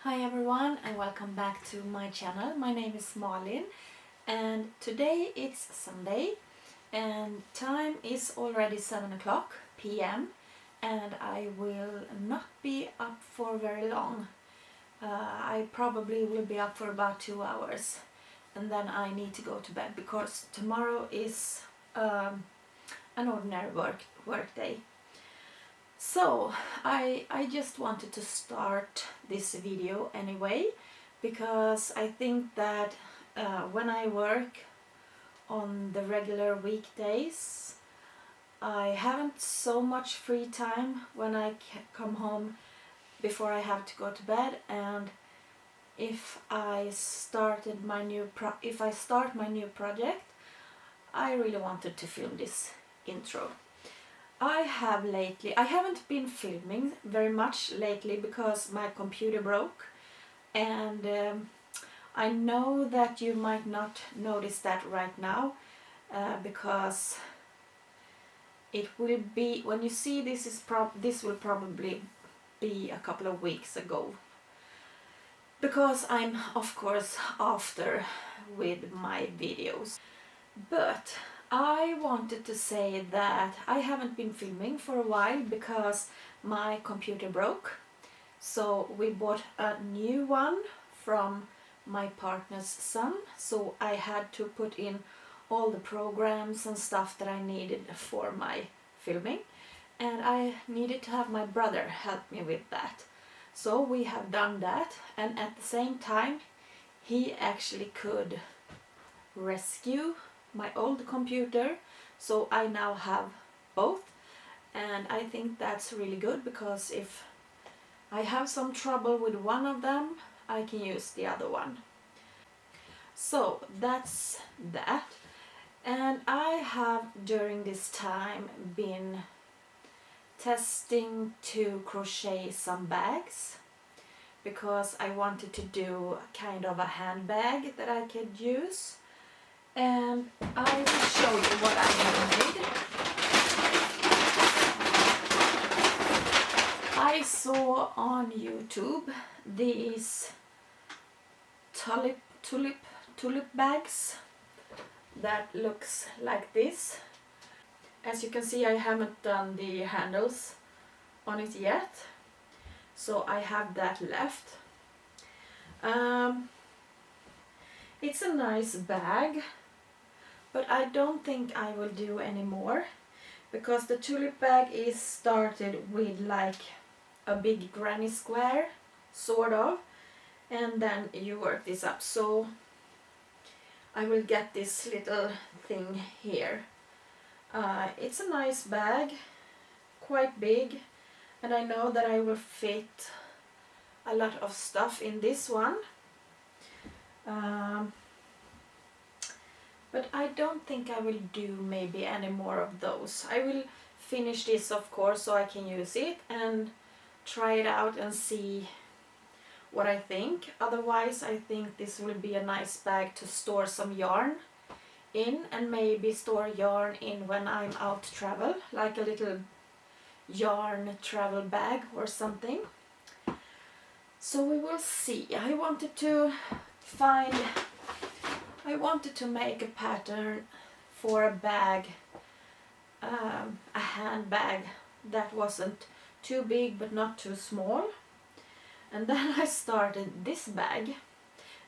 Hi everyone and welcome back to my channel. My name is Malin and today it's Sunday and time is already 7 o'clock p.m. and I will not be up for very long. I probably will be up for about 2 hours and then I need to go to bed because tomorrow is an ordinary work day. So I just wanted to start this video anyway because I think that when I work on the regular weekdays I haven't so much free time when I come home before I have to go to bed, and if I start my new project I really wanted to film this intro. I haven't been filming very much lately because my computer broke, and I know that you might not notice that right now because it will be, when you see this this will probably be a couple of weeks ago because I'm of course after with my videos. But I wanted to say that I haven't been filming for a while because my computer broke. So we bought a new one from my partner's son. So I had to put in all the programs and stuff that I needed for my filming. And I needed to have my brother help me with that. So we have done that, and at the same time he actually could rescue my old computer, so I now have both, and I think that's really good because if I have some trouble with one of them I can use the other one. So that's that, and I have during this time been testing to crochet some bags because I wanted to do kind of a handbag that I could use. And I will show you what I have made. I saw on YouTube these tulip bags that looks like this. As you can see, I haven't done the handles on it yet, so I have that left. It's a nice bag, but I don't think I will do any more because the tulip bag is started with like a big granny square sort of, and then you work this up. So I will get this little thing here. It's a nice bag, quite big, and I know that I will fit a lot of stuff in this one. But I don't think I will do maybe any more of those. I will finish this of course so I can use it and try it out and see what I think. Otherwise I think this will be a nice bag to store some yarn in, and maybe store yarn in when I'm out to travel, like a little yarn travel bag or something. So we will see. I wanted to make a pattern for a bag, a handbag that wasn't too big but not too small. And then I started this bag,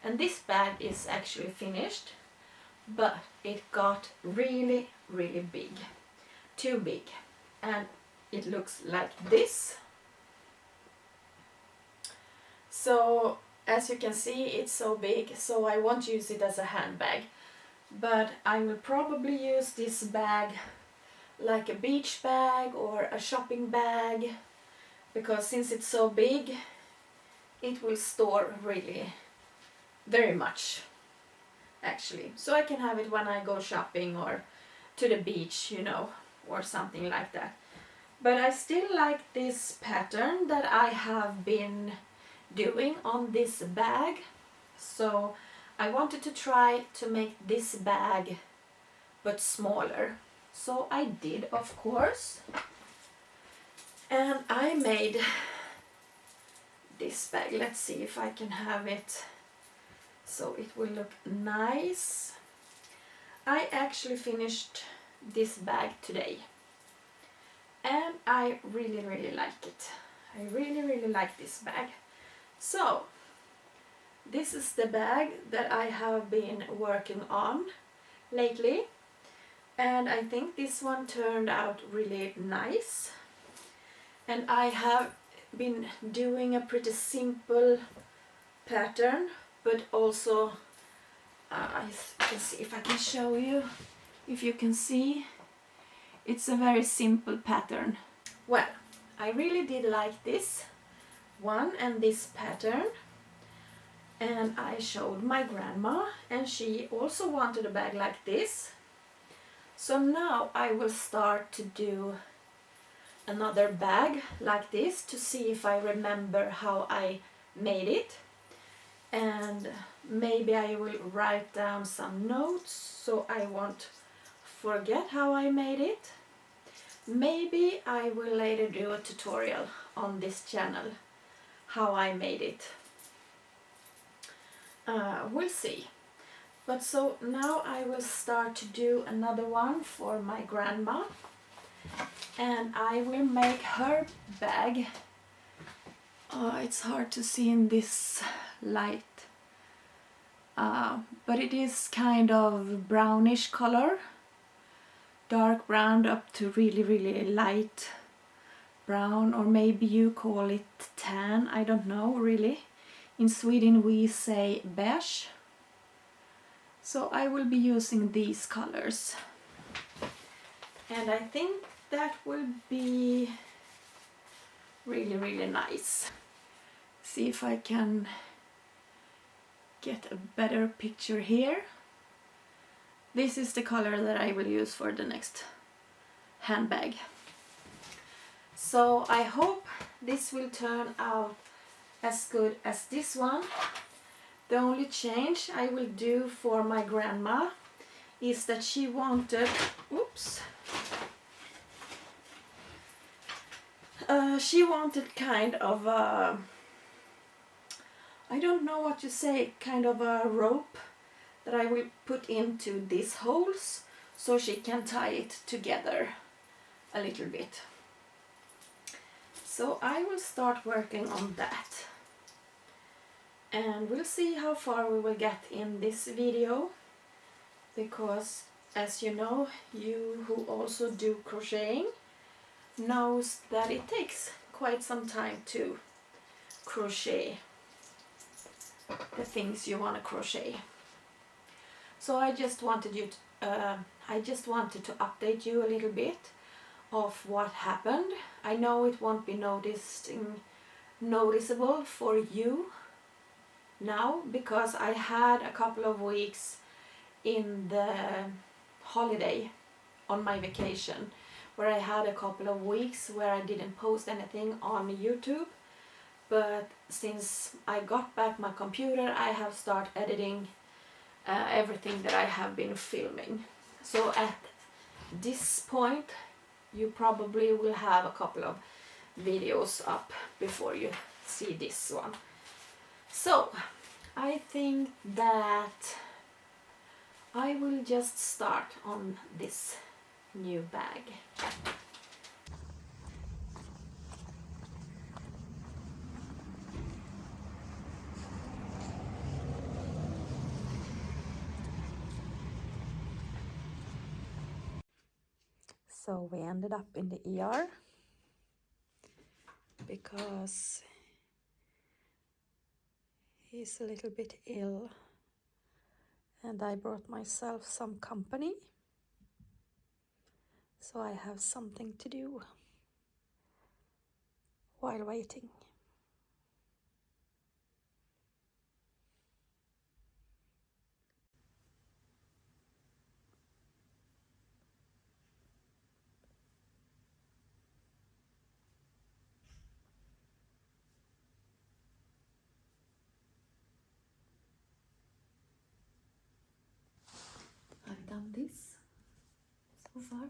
and this bag is actually finished, but it got really big, too big, and it looks like this. So as you can see, it's so big, so I won't use it as a handbag, but I will probably use this bag like a beach bag or a shopping bag, because since it's so big it will store really very much actually. So I can have it when I go shopping or to the beach, you know, or something like that. But I still like this pattern that I have been doing on this bag, so I wanted to try to make this bag but smaller. So I did, of course, and I made this this bag. Let's see if I can have it so it will look nice. I actually finished this bag today and I really like it. I really like this bag. So this is the bag that I have been working on lately, and I think this one turned out really nice. And I have been doing a pretty simple pattern, but also I can see if I can show you, if you can see, it's a very simple pattern. Well, I really did like this one and this pattern, and I showed my grandma and she also wanted a bag like this. So now I will start to do another bag like this to see if I remember how I made it, and maybe I will write down some notes so I won't forget how I made it. Maybe I will later do a tutorial on this channel how I made it. We'll see. But so now I will start to do another one for my grandma, and I will make her bag. It's hard to see in this light, but it is kind of brownish color, dark brown up to really light brown, or maybe you call it tan, I don't know really. In Sweden we say beige. So I will be using these colors, and I think that will be really nice. See if I can get a better picture here. This is the color that I will use for the next handbag. So I hope this will turn out as good as this one. The only change I will do for my grandma is that she wanted, she wanted kind of a, I don't know what you say, kind of a rope that I will put into these holes so she can tie it together a little bit. So I will start working on that, and we'll see how far we will get in this video, because as you know, you who also do crocheting knows that it takes quite some time to crochet the things you want to crochet. So I just wanted to update you a little bit of what happened. I know it won't be noticeable for you now, because I had a couple of weeks in the holiday on my vacation where I had a couple of weeks where I didn't post anything on YouTube. But since I got back my computer, I have started editing everything that I have been filming. So at this point you probably will have a couple of videos up before you see this one. So I think that I will just start on this new bag. So we ended up in the ER because he's a little bit ill, and I brought myself some company, so I have something to do while waiting. I've done this so far.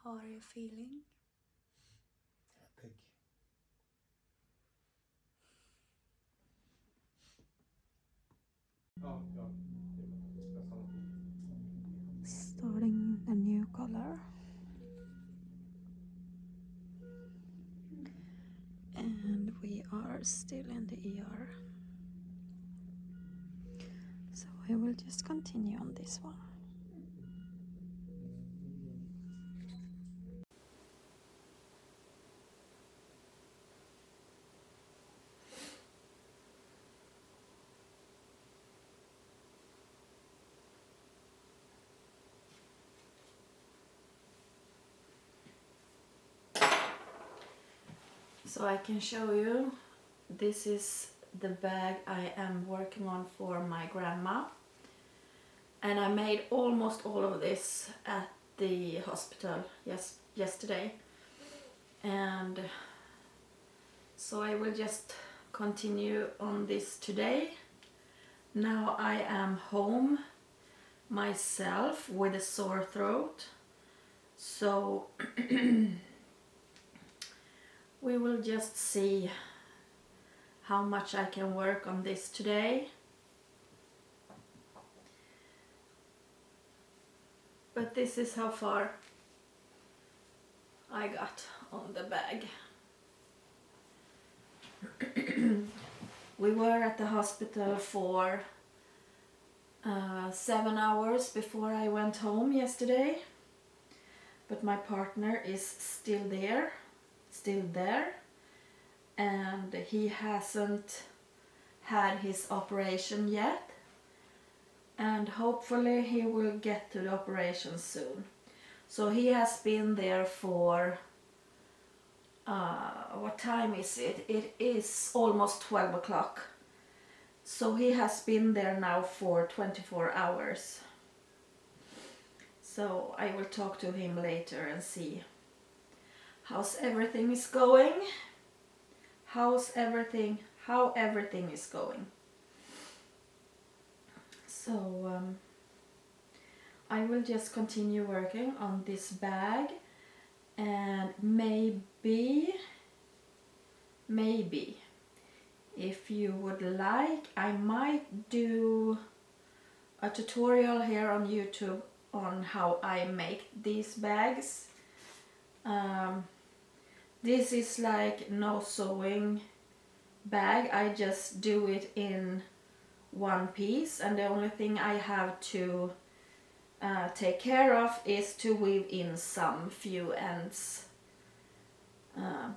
How are you feeling? Pig. Starting a new color. And we are still in the ER. So I will just continue on this one. So I can show you, this is the bag I am working on for my grandma. And I made almost all of this at the hospital yesterday. And so I will just continue on this today. Now I am home myself with a sore throat. So we will just see how much I can work on this today. But this is how far I got on the bag. We were at the hospital for 7 hours before I went home yesterday. But my partner is still there, and he hasn't had his operation yet. And hopefully he will get to the operation soon. So he has been there for, what time is it? It is almost 12 o'clock. So he has been there now for 24 hours. So I will talk to him later and see how's everything is going. How everything is going. So I will just continue working on this bag, and maybe if you would like, I might do a tutorial here on YouTube on how I make these bags. This is like no sewing bag. I just do it in one piece, and the only thing I have to take care of is to weave in some few ends, and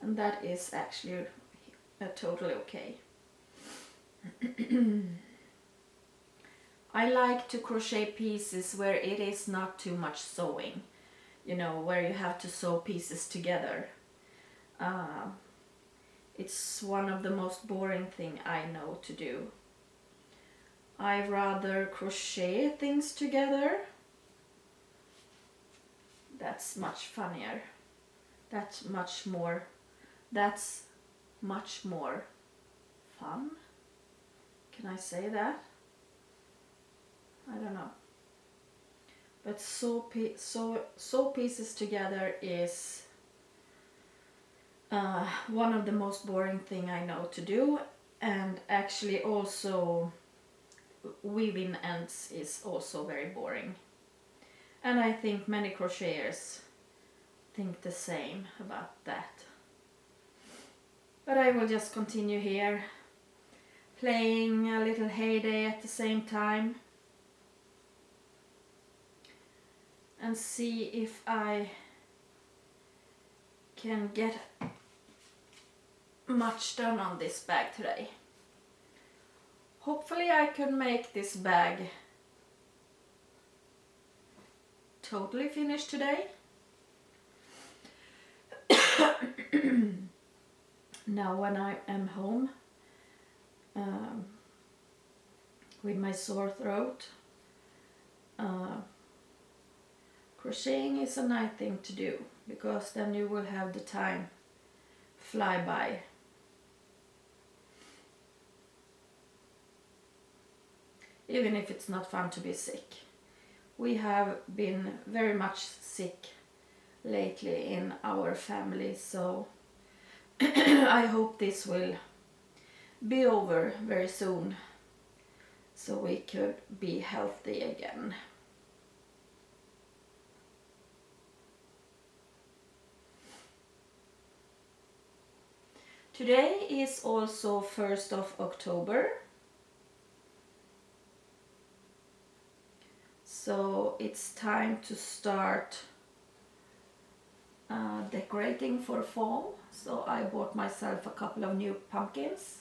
that is actually totally okay. I like to crochet pieces where it is not too much sewing, you know, where you have to sew pieces together. It's one of the most boring thing I know to do. I rather crochet things together. That's much funnier. That's much more fun. Can I say that? I don't know. But sew pieces together is one of the most boring thing I know to do, and actually also weaving ends is also very boring. And I think many crocheters think the same about that. But I will just continue here, playing a little heyday at the same time, and see if I can get much done on this bag today. Hopefully I can make this bag totally finished today. Now when I am home with my sore throat, crocheting is a nice thing to do, because then you will have the time fly by. Even if it's not fun to be sick. We have been very much sick lately in our family, so I hope this will be over very soon so we could be healthy again. Today is also 1st of October, so it's time to start decorating for fall. So I bought myself a couple of new pumpkins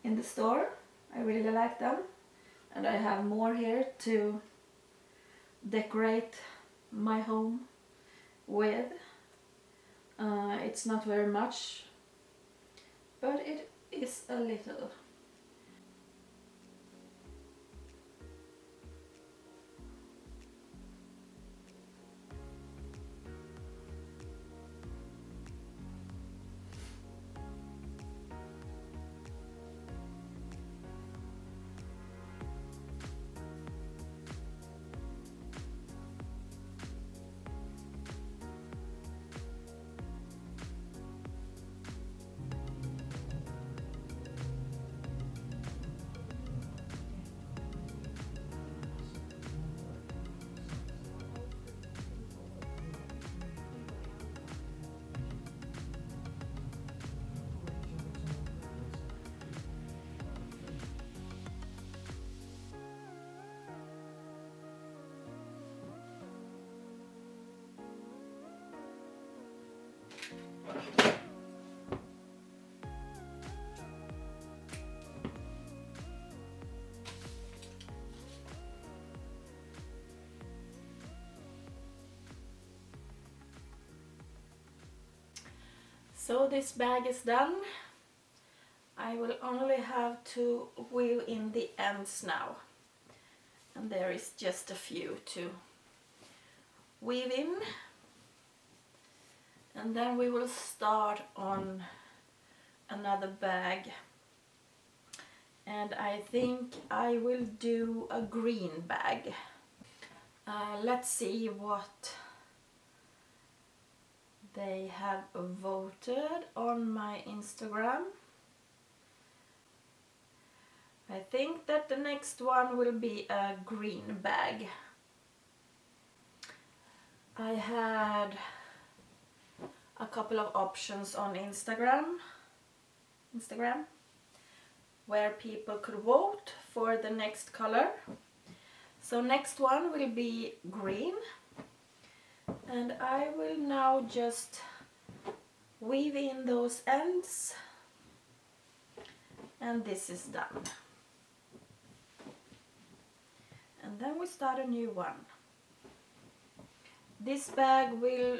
in the store. I really like them, and I have more here to decorate my home with. It's not very much, but it is a little. So this bag is done. I will only have to weave in the ends now, and there is just a few to weave in, and then we will start on another bag, and I think I will do a green bag. Let's see what they have voted on my Instagram. I think that the next one will be a green bag. I had a couple of options on Instagram where people could vote for the next color. So next one will be green, and I will now just weave in those ends, and this is done. And then we start a new one. This bag will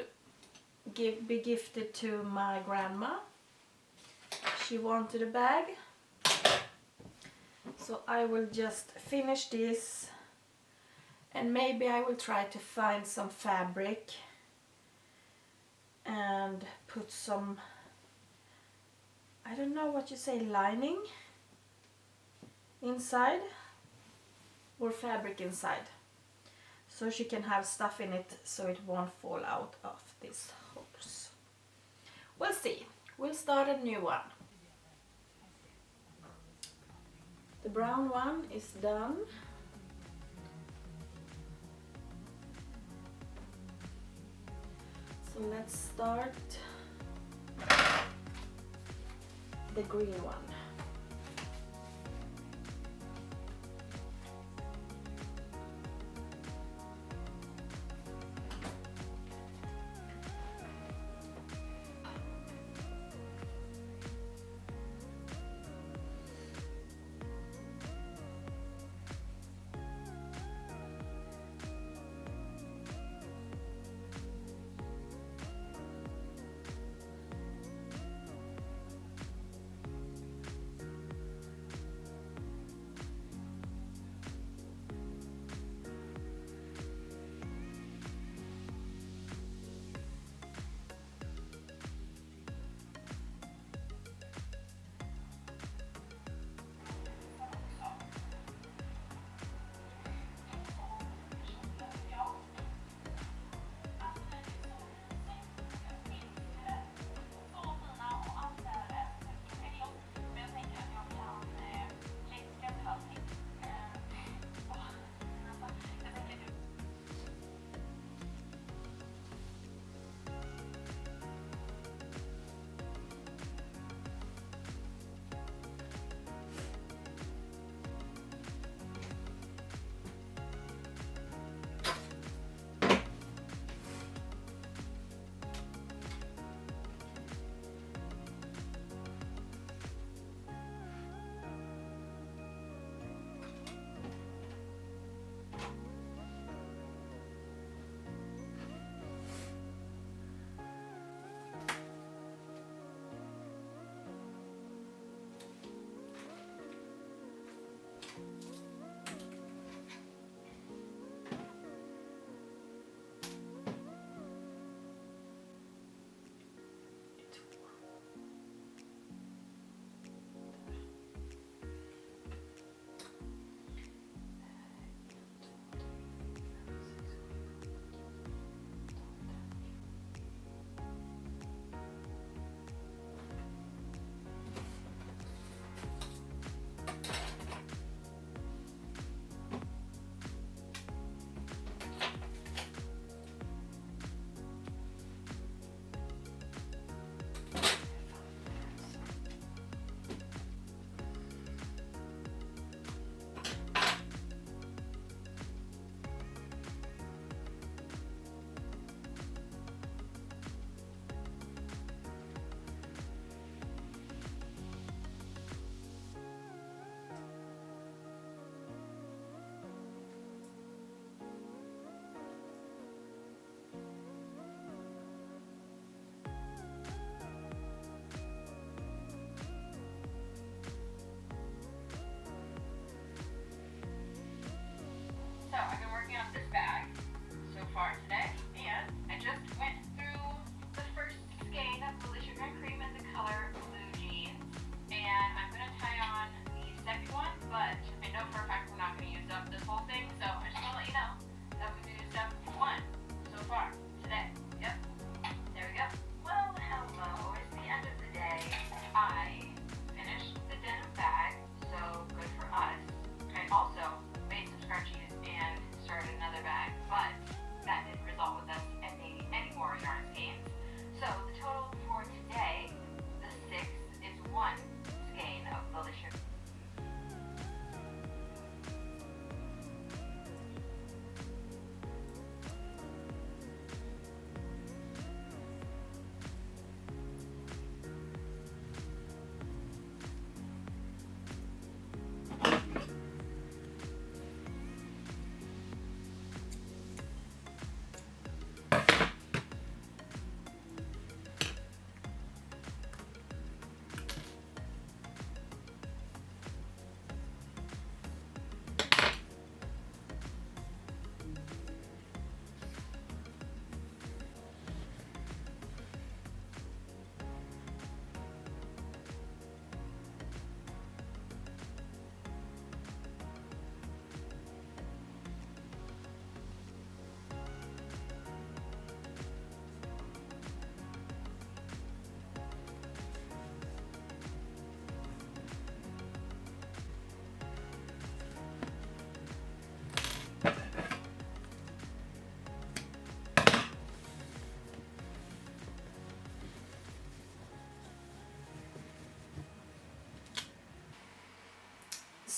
be gifted to my grandma. She wanted a bag, so I will just finish this, and maybe I will try to find some fabric and put some, I don't know what you say, lining inside, or fabric inside, so she can have stuff in it so it won't fall out of this horse. We'll see. We'll start a new one. The brown one is done. So let's start the green one.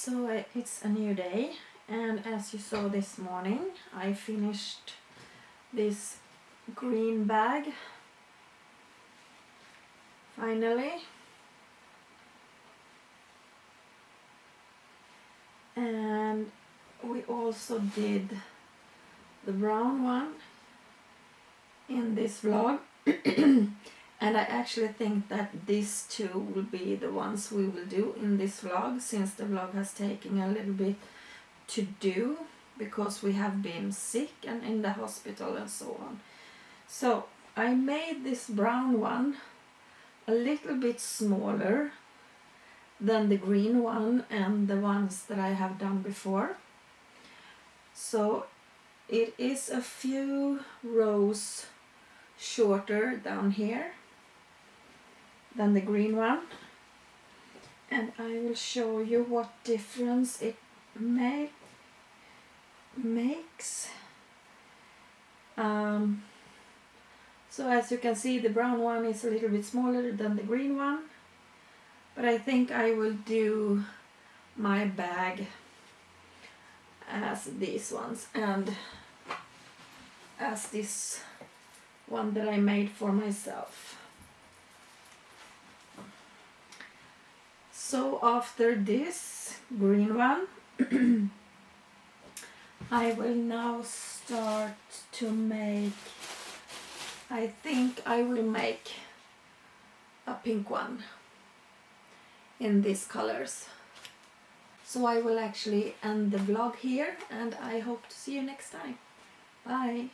So it's a new day, and as you saw this morning, I finished this green bag finally, and we also did the brown one in this vlog. And I actually think that these two will be the ones we will do in this vlog, since the vlog has taken a little bit to do because we have been sick and in the hospital and so on. So I made this brown one a little bit smaller than the green one and the ones that I have done before. So it is a few rows shorter down here than the green one, and I will show you what difference it makes. So as you can see, the brown one is a little bit smaller than the green one, but I think I will do my bag as these ones and as this one that I made for myself. So after this green one, I will now start to make, I think I will make a pink one in these colors. So I will actually end the vlog here, and I hope to see you next time. Bye!